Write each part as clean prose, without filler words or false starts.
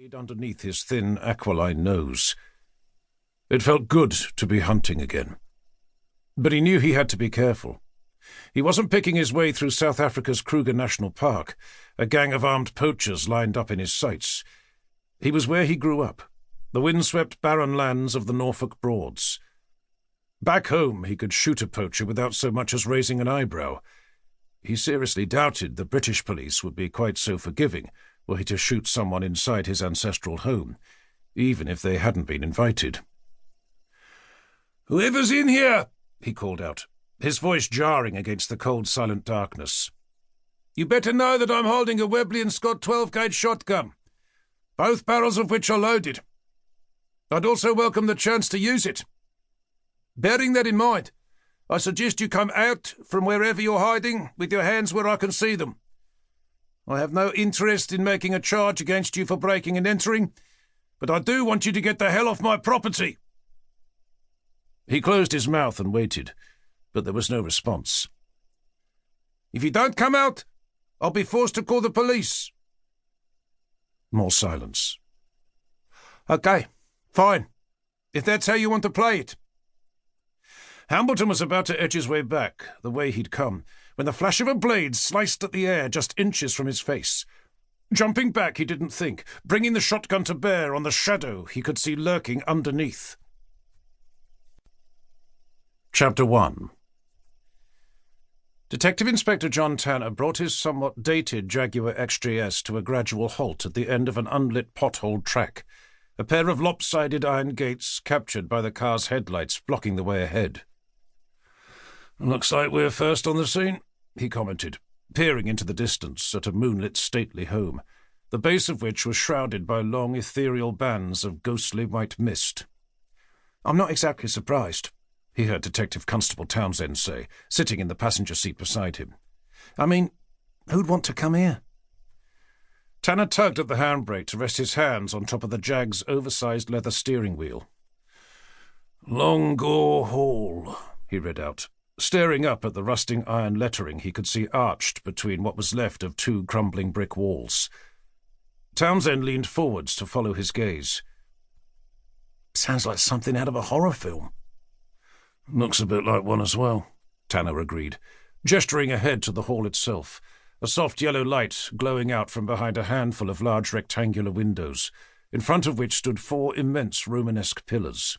hid underneath his thin, aquiline nose. It felt good to be hunting again. But he knew he had to be careful. He wasn't picking his way through South Africa's Kruger National Park, a gang of armed poachers lined up in his sights. He was where he grew up, the windswept barren lands of the Norfolk Broads. Back home he could shoot a poacher without so much as raising an eyebrow. He seriously doubted the British police would be quite so forgiving were he to shoot someone inside his ancestral home, even if they hadn't been invited. "Whoever's in here!" he called out, his voice jarring against the cold, silent darkness. "You better know that I'm holding a Webley & Scott 12-gauge shotgun, both barrels of which are loaded. I'd also welcome the chance to use it. Bearing that in mind, I suggest you come out from wherever you're hiding with your hands where I can see them. I have no interest in making a charge against you for breaking and entering, but I do want you to get the hell off my property." He closed his mouth and waited, but there was no response. "If you don't come out, I'll be forced to call the police." More silence. "Okay, fine, if that's how you want to play it." Hambleton was about to edge his way back, the way he'd come, when the flash of a blade sliced at the air just inches from his face. Jumping back, he didn't think, bringing the shotgun to bear on the shadow he could see lurking underneath. Chapter 1. Detective Inspector John Tanner brought his somewhat dated Jaguar XJS to a gradual halt at the end of an unlit potholed track, a pair of lopsided iron gates captured by the car's headlights blocking the way ahead. "Looks like we're first on the scene," he commented, peering into the distance at a moonlit stately home, the base of which was shrouded by long ethereal bands of ghostly white mist. "I'm not exactly surprised," he heard Detective Constable Townsend say, sitting in the passenger seat beside him. "I mean, who'd want to come here?" Tanner tugged at the handbrake to rest his hands on top of the Jag's oversized leather steering wheel. "Long Gore Hall," he read out, staring up at the rusting iron lettering he could see arched between what was left of two crumbling brick walls. Townsend leaned forwards to follow his gaze. "Sounds like something out of a horror film." "Looks a bit like one as well," Tanner agreed, gesturing ahead to the hall itself, a soft yellow light glowing out from behind a handful of large rectangular windows, in front of which stood four immense Romanesque pillars.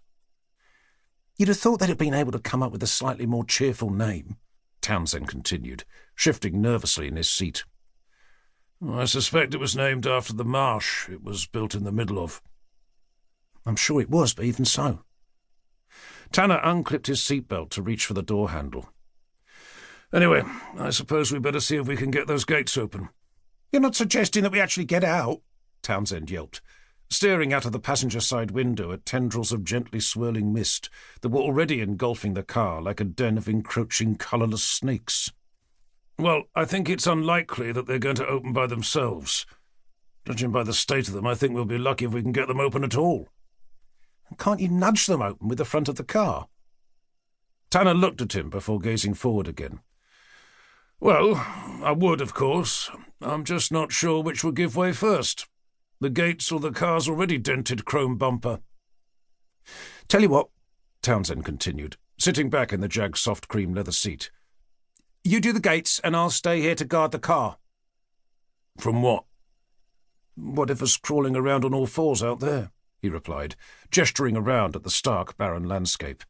"You'd have thought they'd have been able to come up with a slightly more cheerful name," Townsend continued, shifting nervously in his seat. "I suspect it was named after the marsh it was built in the middle of." "I'm sure it was, but even so." Tanner unclipped his seatbelt to reach for the door handle. "Anyway, I suppose we better see if we can get those gates open." "You're not suggesting that we actually get out?" Townsend yelped, staring out of the passenger side window at tendrils of gently swirling mist that were already engulfing the car like a den of encroaching colourless snakes. "Well, I think it's unlikely that they're going to open by themselves. Judging by the state of them, I think we'll be lucky if we can get them open at all." "Can't you nudge them open with the front of the car?" Tanner looked at him before gazing forward again. "Well, I would, of course. I'm just not sure which will give way first, the gates or the car's already dented chrome bumper." "Tell you what," Townsend continued, sitting back in the Jag's soft cream leather seat. "You do the gates and I'll stay here to guard the car." "From what?" "Whatever's crawling around on all fours out there," he replied, gesturing around at the stark, barren landscape.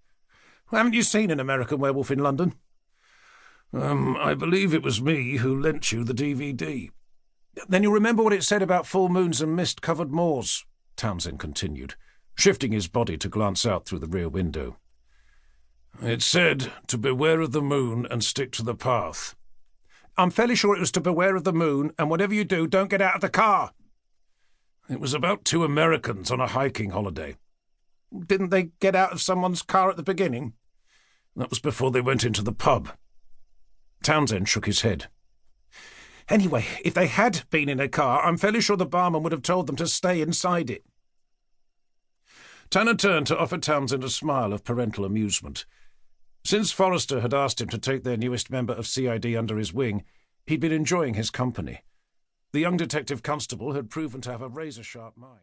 "Haven't you seen an American Werewolf in London?" I believe it was me who lent you the DVD." "Then you'll remember what it said about full moons and mist-covered moors," Townsend continued, shifting his body to glance out through the rear window. "It said to beware of the moon and stick to the path." "I'm fairly sure it was to beware of the moon, and whatever you do, don't get out of the car." "It was about two Americans on a hiking holiday." "Didn't they get out of someone's car at the beginning?" "That was before they went into the pub." Townsend shook his head. "Anyway, if they had been in a car, I'm fairly sure the barman would have told them to stay inside it." Tanner turned to offer Townsend a smile of parental amusement. Since Forrester had asked him to take their newest member of CID under his wing, he'd been enjoying his company. The young detective constable had proven to have a razor-sharp mind.